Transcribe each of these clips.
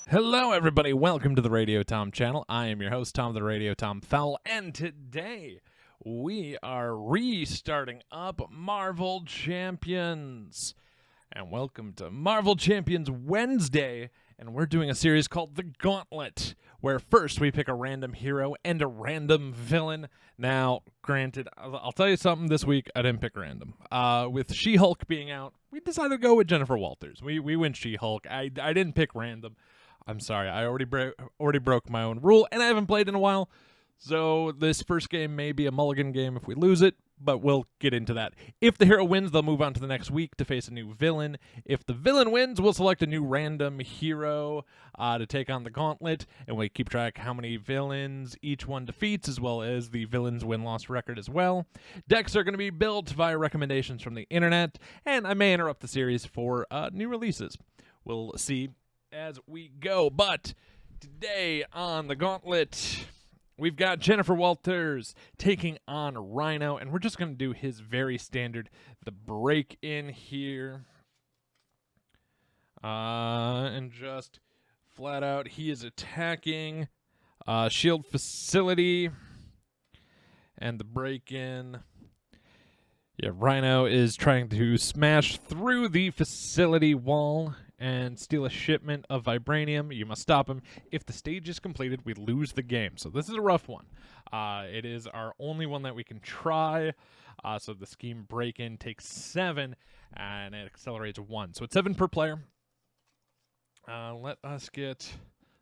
Hello, everybody. Welcome to the Radio Tom channel. I am your host, Tom the Radio Tom Fowl, and today we are restarting up Marvel Champions. And welcome to Marvel Champions Wednesday, and we're doing a series called The Gauntlet, where first we pick a random hero and a random villain. Now, granted, I'll tell you something, this week I didn't pick random. With She-Hulk being out, we decided to go with Jennifer Walters. We went She-Hulk. I didn't pick random. I'm sorry, I already broke my own rule, and I haven't played in a while, so this first game may be a mulligan game if we lose it, but we'll get into that. If the hero wins, they'll move on to the next week to face a new villain. If the villain wins, we'll select a new random hero to take on the Gauntlet, and we keep track how many villains each one defeats, as well as the villain's win-loss record as well. Decks are going to be built via recommendations from the internet, and I may interrupt the series for new releases. We'll see as we go, but today on the Gauntlet, we've got Jennifer Walters taking on Rhino, and we're just going to do his very standard, the break-in here. And just flat out, he is attacking shield facility, and the break-in. Yeah, Rhino is trying to smash through the facility wall and steal a shipment of vibranium. You must stop him. If the stage is completed, we lose the game. So this is a rough one. It is our only one that we can try. So the scheme break-in takes 7, and it accelerates 1. So it's 7 per player. Let us get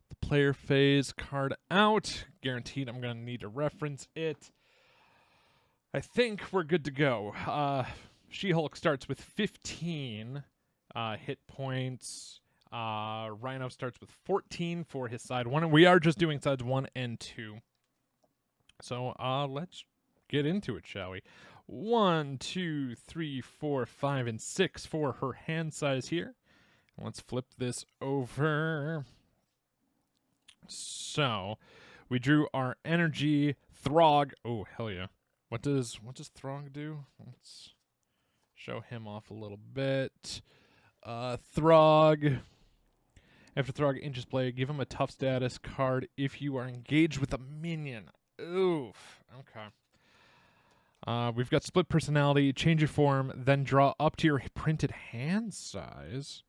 the player phase card out. Guaranteed I'm going to need to reference it. I think we're good to go. She-Hulk starts with 15 hit points. Rhino starts with 14 for his side 1, and we are just doing sides 1 and 2. So let's get into it, shall we? 1, 2, 3, 4, 5, and 6 for her hand size here. Let's flip this over. So we drew our energy Throg. Oh, hell yeah. What does Throg do? Let's show him off a little bit. Throg. After Throg inches play, give him a tough status card if you are engaged with a minion. Oof. Okay. We've got split personality, change your form, then draw up to your printed hand size.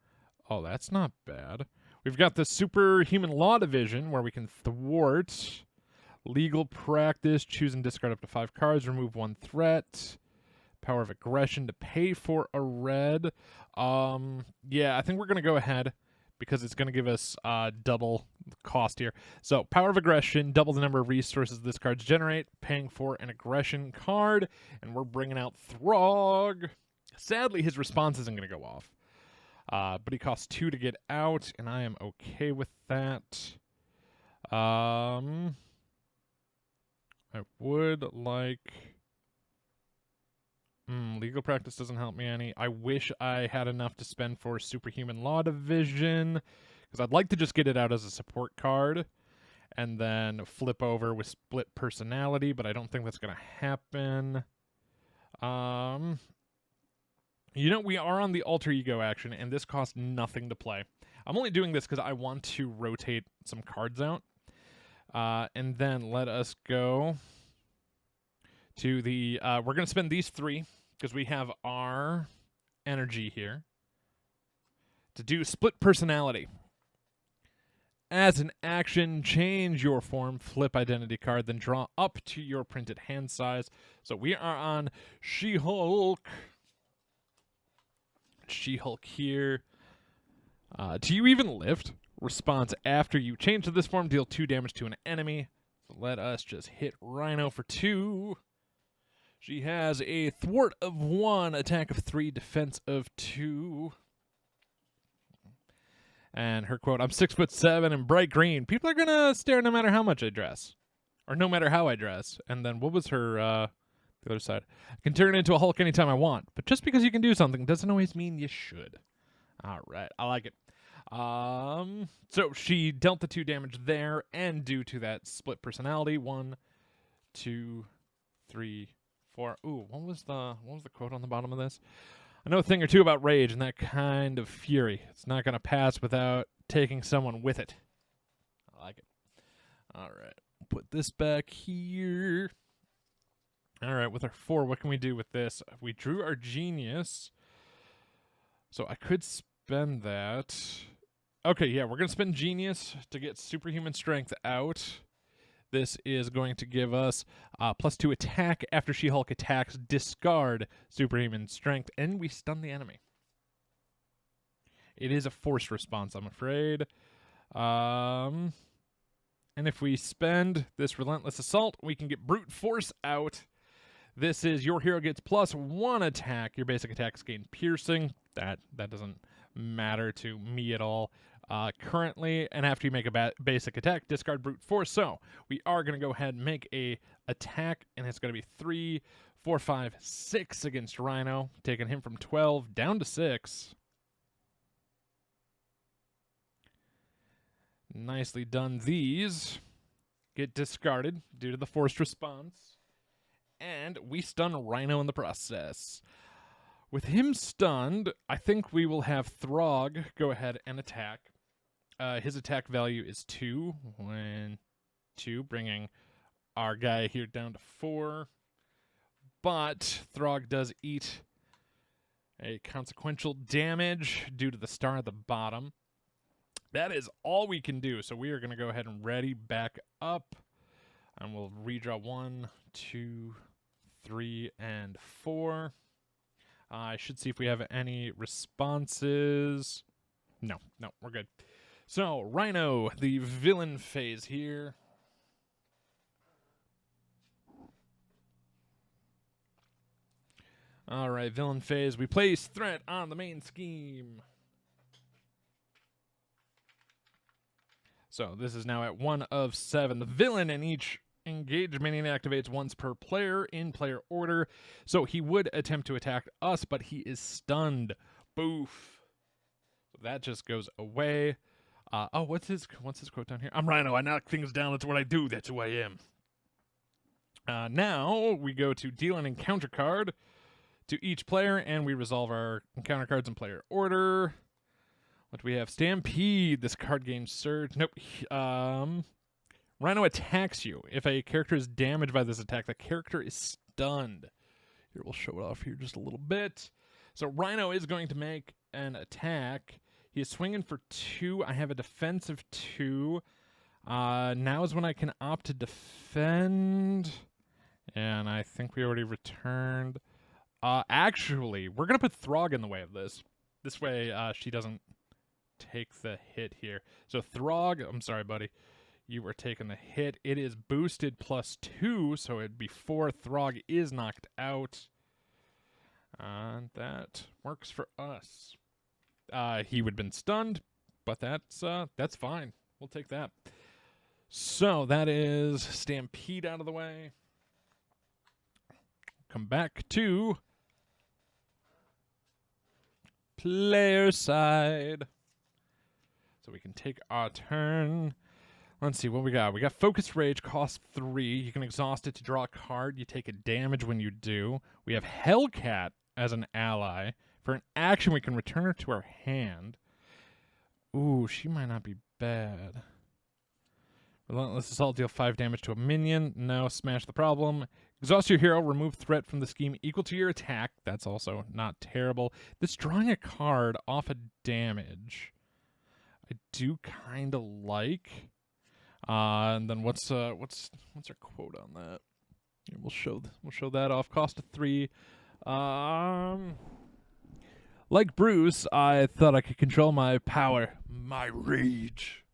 Oh, that's not bad. We've got the superhuman law division where we can thwart legal practice, choose and discard up to 5 cards, remove 1 threat. Power of aggression to pay for a red. Yeah, I think we're going to go ahead because it's going to give us double cost here. So power of aggression, double the number of resources this card's generate, paying for an aggression card, and we're bringing out Throg. Sadly, his response isn't going to go off, but he costs 2 to get out, and I am okay with that. I would like... legal practice doesn't help me any. I wish I had enough to spend for superhuman law division, because I'd like to just get it out as a support card and then flip over with split personality, but I don't think that's going to happen. You know, we are on the alter ego action, and this costs nothing to play. I'm only doing this because I want to rotate some cards out. And then let us go to the... we're going to spend these 3, because we have our energy here, to do split personality. As an action, change your form, flip identity card, then draw up to your printed hand size. So we are on She-Hulk. She-Hulk here. Do you even lift? Response after you change to this form, deal 2 damage to an enemy. So let us just hit Rhino for 2. She has a thwart of 1, attack of 3, defense of 2. And her quote, I'm 6'7" and bright green. People are going to stare no matter how much I dress. Or no matter how I dress. And then what was her, the other side? I can turn into a Hulk anytime I want. But just because you can do something doesn't always mean you should. All right, I like it. So she dealt the 2 damage there, and due to that split personality, 1, 2, 3, 4. Ooh, what was the quote on the bottom of this? I know a thing or two about rage and that kind of fury. It's not going to pass without taking someone with it. like it. All right. Put this back here. All right, with our 4, what can we do with this? We drew our genius. So I could spend that. Okay, yeah, we're going to spend genius to get superhuman strength out. This is going to give us +2 attack after She-Hulk attacks, discard superhuman strength, and we stun the enemy. It is a forced response, I'm afraid. And if we spend this relentless assault, we can get brute force out. This is your hero gets +1 attack. Your basic attacks gain piercing. That doesn't matter to me at all currently. And after you make a basic attack, discard brute force. So we are going to go ahead and make a attack, and it's going to be 3, 4, 5, 6 against Rhino, taking him from 12 down to 6. Nicely done. These get discarded due to the forced response. And we stun Rhino in the process. With him stunned, I think we will have Throg go ahead and attack. His attack value is 2. 2, bringing our guy here down to 4. But Throg does eat a consequential damage due to the star at the bottom. That is all we can do, so we are going to go ahead and ready back up. And we'll redraw 1, 2, 3, and 4. I should see if we have any responses. No, we're good. So, Rhino, the villain phase here. All right, villain phase. We place threat on the main scheme. So this is now at 1 of 7. The villain in each engaged minion activates once per player in player order. So he would attempt to attack us, but he is stunned. Boof. So that just goes away. What's his quote down here? I'm Rhino. I knock things down. That's what I do. That's who I am. Now we go to deal an encounter card to each player, and we resolve our encounter cards in player order. What do we have? Stampede. This card gains surge. Nope. Rhino attacks you. If a character is damaged by this attack, the character is stunned. Here, we'll show it off here just a little bit. So Rhino is going to make an attack. He is swinging for 2. I have a defensive 2. Now is when I can opt to defend. And I think we already returned. Actually, we're going to put Throg in the way of this. This way she doesn't take the hit here. So Throg, I'm sorry, buddy. You are taking the hit. It is boosted +2, so it'd be 4. Throg is knocked out. And that works for us. He would have been stunned, but that's fine. We'll take that. So that is Stampede out of the way. Come back to player side. So we can take our turn. Let's see what we got. We got Focus Rage, cost 3. You can exhaust it to draw a card. You take a damage when you do. We have Hellcat as an ally. For an action, we can return her to our hand. Ooh, she might not be bad. Relentless Assault, deal 5 damage to a minion. No, smash the problem. Exhaust your hero, remove threat from the scheme equal to your attack. That's also not terrible. This drawing a card off a damage, I do kind of like. And then what's our quote on that? Yeah, we'll show that off. Cost of 3. Like Bruce, I thought I could control my power, my rage.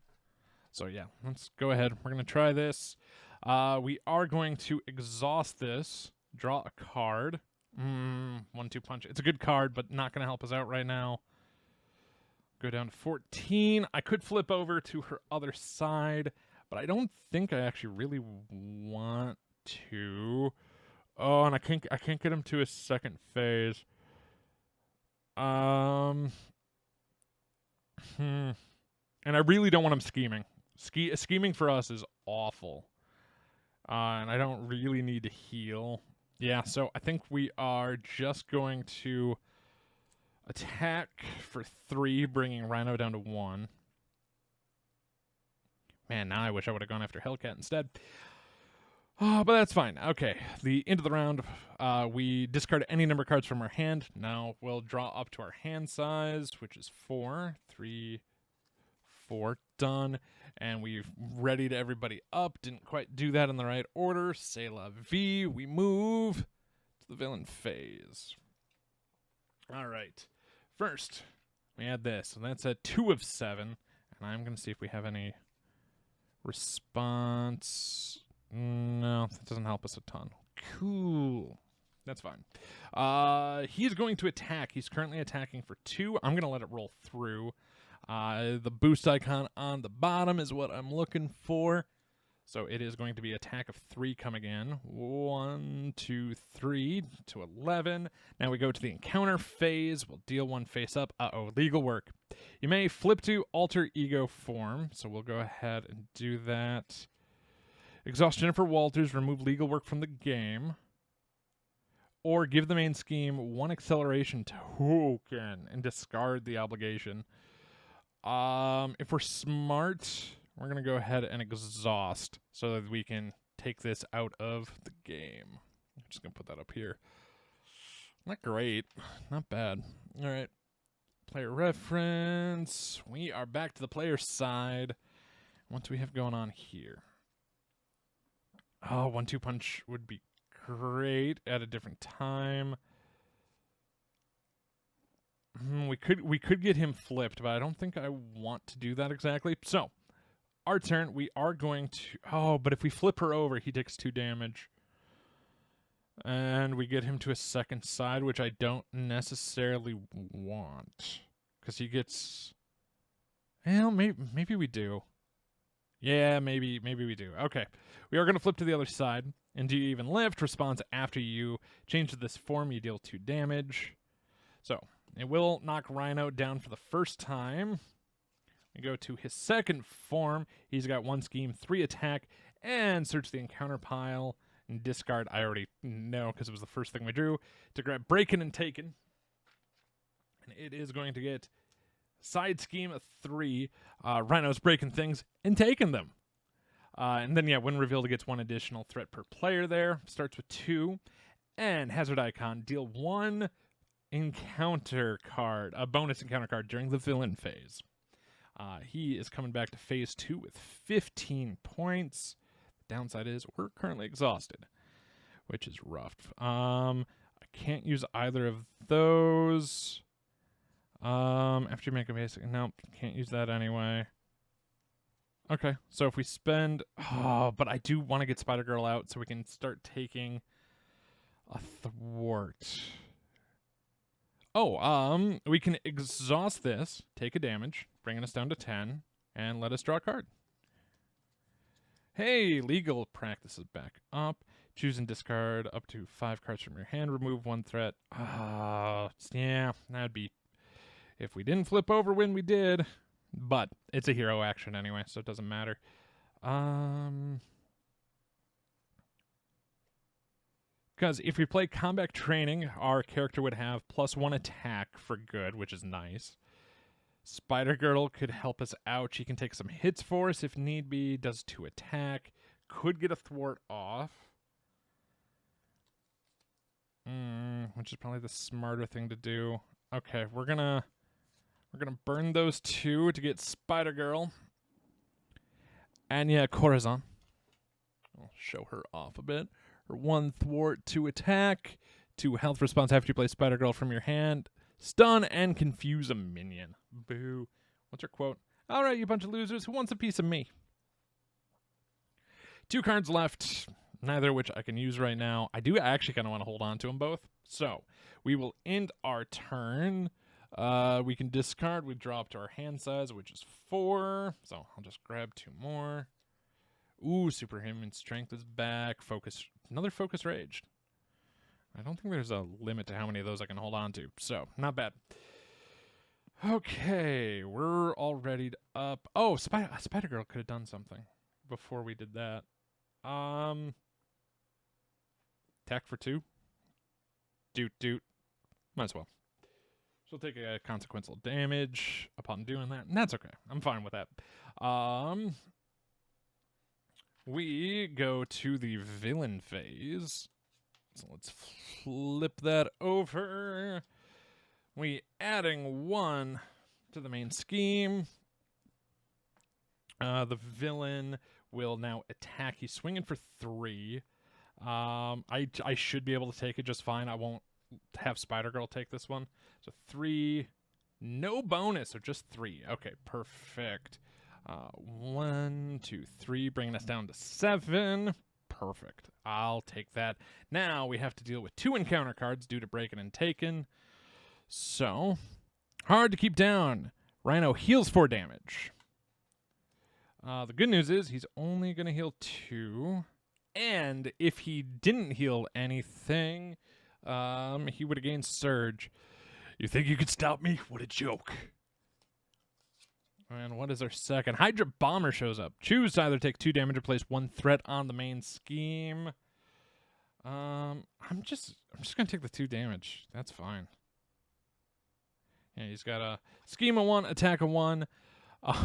So yeah, let's go ahead. We're gonna try this. We are going to exhaust this. Draw a card. 1-2 punch. It's a good card, but not gonna help us out right now. Go down to 14. I could flip over to her other side, but I don't think I actually really want to. Oh, and I can't get him to his second phase. And I really don't want him scheming. Scheming for us is awful. And I don't really need to heal. Yeah, so I think we are just going to attack for 3, bringing Rhino down to 1. Man, now I wish I would have gone after Hellcat instead. Oh, but that's fine. Okay, the end of the round, we discard any number of cards from our hand. Now we'll draw up to our hand size, which is 4. 3, 4, done. And we've readied everybody up. Didn't quite do that in the right order. C'est la vie. We move to the villain phase. All right. First, we add this, and that's a 2 of 7. And I'm going to see if we have any response. No, that doesn't help us a ton. Cool. That's fine. He's going to attack. He's currently attacking for 2. I'm going to let it roll through. The boost icon on the bottom is what I'm looking for. So it is going to be attack of 3 coming in. 1, 2, 3 to 11. Now we go to the encounter phase. We'll deal 1 face up. Uh-oh, legal work. You may flip to alter ego form. So we'll go ahead and do that. Exhaust Jennifer Walters, remove legal work from the game. Or give the main scheme 1 acceleration token and discard the obligation. If we're smart, we're going to go ahead and exhaust so that we can take this out of the game. I'm just going to put that up here. Not great. Not bad. All right. Player reference. We are back to the player side. What do we have going on here? Oh, 1-2 punch would be great at a different time. We could get him flipped, but I don't think I want to do that exactly. So, our turn, we are going to... Oh, but if we flip her over, he takes 2 damage. And we get him to a second side, which I don't necessarily want. Because he gets... Well, maybe we do. Yeah, maybe we do. Okay. We are going to flip to the other side. And do you even lift? Response after you change to this form, you deal 2 damage. So, it will knock Rhino down for the first time. We go to his second form. He's got 1 scheme, 3 attack, and search the encounter pile. And discard, I already know because it was the first thing we drew, to grab Breakin' and Taken. And it is going to get side scheme of 3. Rhino's breaking things and taking them. And then, yeah, when revealed, it gets 1 additional threat per player there. Starts with 2. And hazard icon, deal 1 encounter card, a bonus encounter card during the villain phase. He is coming back to phase 2 with 15 points. The downside is we're currently exhausted, which is rough. I can't use either of those. After you make a basic... Nope, can't use that anyway. Okay, so if we spend... Oh, but I do want to get Spider-Girl out so we can start taking a thwart. Oh, we can exhaust this, take a damage, bringing us down to 10, and let us draw a card. Hey, legal practice is back up. Choose and discard up to 5 cards from your hand. Remove 1 threat. Yeah, that'd be... If we didn't flip over when we did... But it's a hero action anyway, so it doesn't matter. Because if we play combat training, our character would have +1 attack for good, which is nice. Spider-Girl could help us out. She can take some hits for us if need be. Does 2 attack. Could get a thwart off. Which is probably the smarter thing to do. Okay, we're gonna burn those 2 to get Spider-Girl. And yeah, Corazon. I'll show her off a bit. Her 1 thwart, 2 attack, 2 health response after you play Spider-Girl from your hand. Stun and confuse a minion. Boo. What's her quote? All right, you bunch of losers. Who wants a piece of me? 2 cards left, neither of which I can use right now. I do actually kind of want to hold on to them both. So we will end our turn. We can discard. We drop to our hand size, which is 4. So I'll just grab 2 more. Ooh, Superhuman Strength is back. Focus. Another Focus Raged. I don't think there's a limit to how many of those I can hold on to. So, not bad. Okay, we're all readied up. Oh, Spider-Girl could have done something before we did that. Attack for 2. Doot. Might as well. She'll take a consequential damage upon doing that, and that's okay. I'm fine with that. we go to the villain phase. So let's flip that over. We adding 1 to the main scheme. The villain will now attack. He's swinging for 3. I should be able to take it just fine. I won't have Spider-Girl take this one. So 3, no bonus, so just 3. Okay, perfect. 1, 2, 3, bringing us down to 7. Perfect. I'll take that. Now we have to deal with 2 encounter cards due to breaking and taken. So, hard to keep down. Rhino heals 4 damage. The good news is he's only going to heal 2. And if he didn't heal anything, he would have gained Surge. You think you could stop me? What a joke. And what is our second? Hydra Bomber shows up. Choose to either take 2 damage or place 1 threat on the main scheme. I'm just going to take the 2 damage. That's fine. Yeah, he's got a scheme of 1, attack of 1.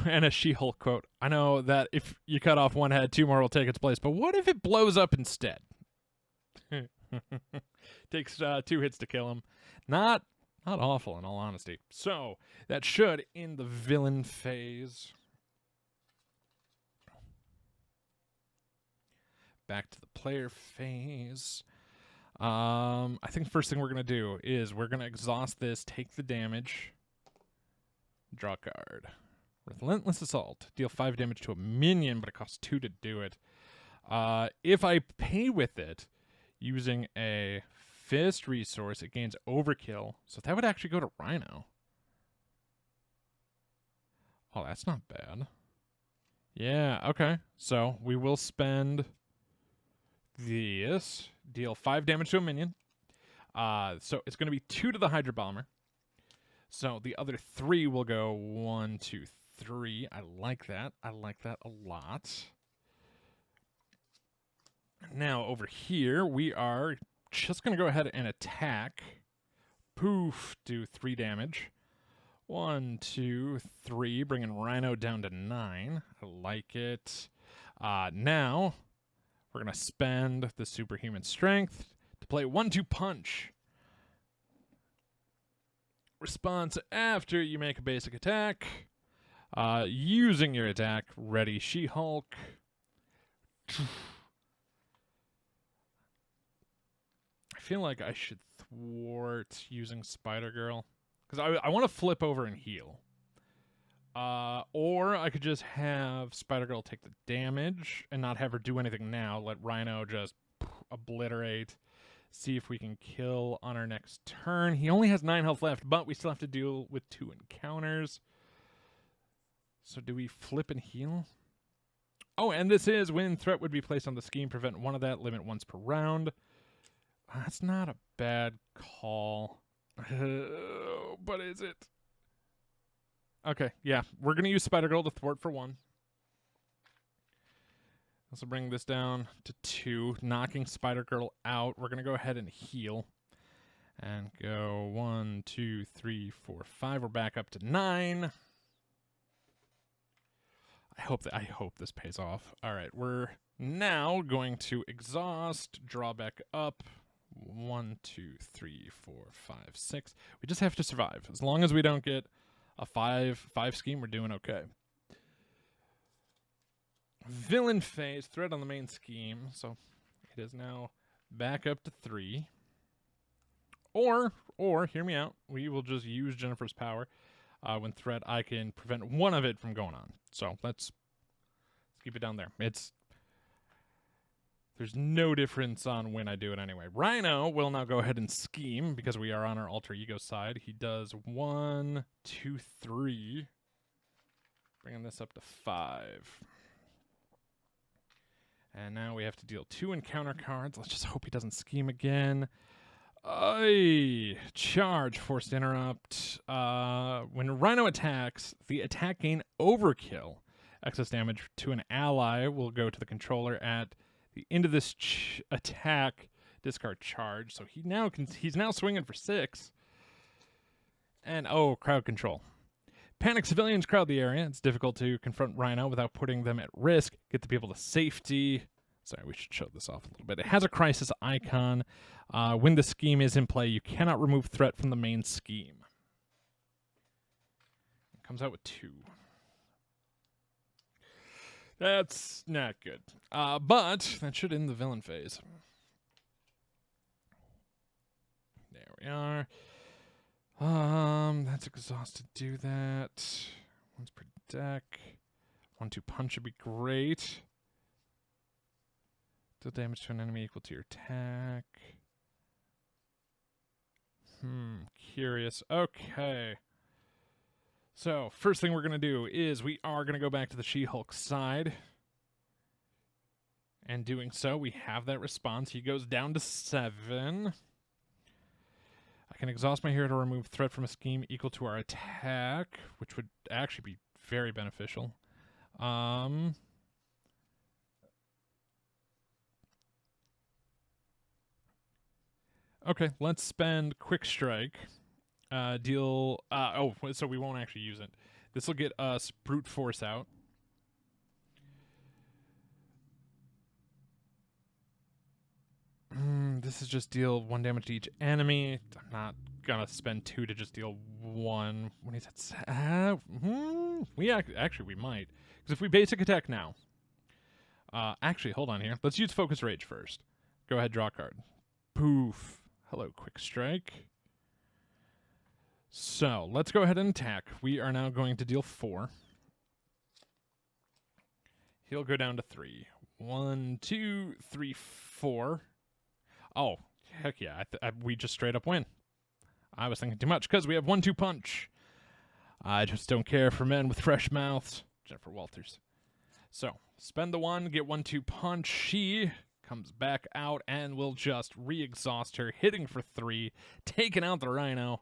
And a She-Hulk quote. I know that if you cut off 1 head, 2 more will take its place, but what if it blows up instead? Takes 2 hits to kill him. Not awful, in all honesty. So, that should end the villain phase. Back to the player phase. I think the first thing we're going to do is we're going to exhaust this, take the damage, draw a card. Relentless Assault. Deal 5 damage to a minion, but it costs 2 to do it. If I pay with it, using a Fist resource, it gains Overkill. So that would actually go to Rhino. Oh, that's not bad. Yeah, okay. So we will spend this. Deal 5 damage to a minion. So it's going to be 2 to the Hydra Bomber. So the other 3 will go 1, 2, 3. I like that. I like that a lot. Now over here, we are just going to go ahead and attack. Poof, do 3 damage. 1, 2, 3, bringing Rhino down to 9. I like it. Now, we're going to spend the superhuman strength to play 1-2 punch. Response after you make a basic attack. Using your attack, ready She-Hulk. I feel like I should thwart using Spider-Girl. Because I want to flip over and heal. Or I could just have Spider-Girl take the damage and not have her do anything now. Let Rhino just obliterate. See if we can kill on our next turn. He only has 9 health left, but we still have to deal with 2 encounters. So do we flip and heal? Oh, and this is when threat would be placed on the scheme. Prevent 1 of that. Limit once per round. That's not a bad call. But is it? Okay, yeah. We're going to use Spider-Girl to thwart for 1. This will bring this down to 2, knocking Spider-Girl out. We're going to go ahead and heal. And go 1, 2, 3, 4, 5. We're back up to 9. I hope this pays off. All right, we're now going to exhaust, draw back up. 1, 2, 3, 4, 5, 6. We just have to survive. As long as we don't get a 5 scheme, we're doing okay. Villain phase, threat on the main scheme. So it is now back up to 3. Or hear me out. We will just use Jennifer's power. When threat, I can prevent 1 of it from going on. So let's keep it down there. There's no difference on when I do it anyway. Rhino will now go ahead and scheme because we are on our alter ego side. He does 1, 2, 3. Bringing this up to 5. And now we have to deal 2 encounter cards. Let's just hope he doesn't scheme again. Charge, forced interrupt. When Rhino attacks, the attack gain Overkill. Excess damage to an ally will go to the controller at the end of this attack. Discard charge. So he's now swinging for 6. And crowd control. Panic civilians crowd the area. It's difficult to confront Rhino without putting them at risk. Get the people to safety. Sorry, we should show this off a little bit. It has a crisis icon. When the scheme is in play, you cannot remove threat from the main scheme. It comes out with 2. That's not good. But that should end the villain phase. There we are. That's exhaust to do that. Once per deck. 1-2 punch would be great. Deal damage to an enemy equal to your attack. Curious. Okay. So, first thing we're going to do is we are going to go back to the She-Hulk side. And doing so, we have that response. He goes down to 7. I can exhaust my hero to remove threat from a scheme equal to our attack, which would actually be very beneficial. Okay, let's spend Quick Strike. So we won't actually use it. This will get us Brute Force out. This is just deal 1 damage to each enemy. I'm not gonna spend 2 to just deal 1. When he's at we might, because if we basic attack now. Actually, hold on here. Let's use Focus Rage first. Go ahead, draw a card. Poof. Hello, Quick Strike. So let's go ahead and attack. We are now going to deal 4. He'll go down to 3. 1, 2, 3, 4. Oh, heck yeah. We just straight up win. I was thinking too much because we have 1-2 punch. I just don't care for men with fresh mouths. Jennifer Walters. So, spend the 1, get 1-2 punch. She comes back out and will just re-exhaust her, hitting for 3, taking out the Rhino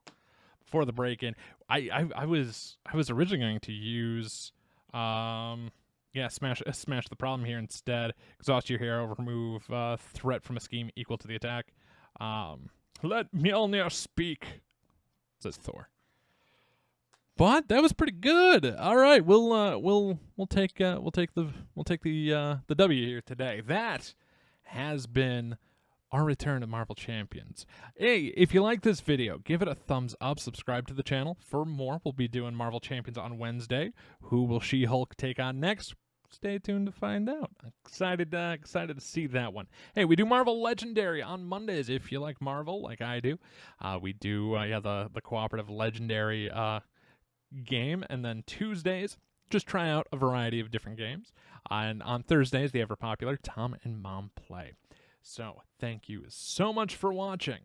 before the break-in. I was originally going to use smash the problem here instead. Exhaust your hero, remove threat from a scheme equal to the attack. Let Mjolnir speak, says Thor. But that was pretty good. All right, we'll take the W here today. That has been our return to Marvel Champions. Hey, if you like this video, give it a thumbs up, subscribe to the channel for more. We'll be doing Marvel Champions on Wednesday. Who will She-Hulk take on next? Stay tuned to find out. Excited to see that one. Hey, we do Marvel Legendary on Mondays if you like Marvel, like I do. We do the cooperative Legendary game, and then Tuesdays just try out a variety of different games. And on Thursdays, the ever popular Tom and Mom Play. So, thank you so much for watching.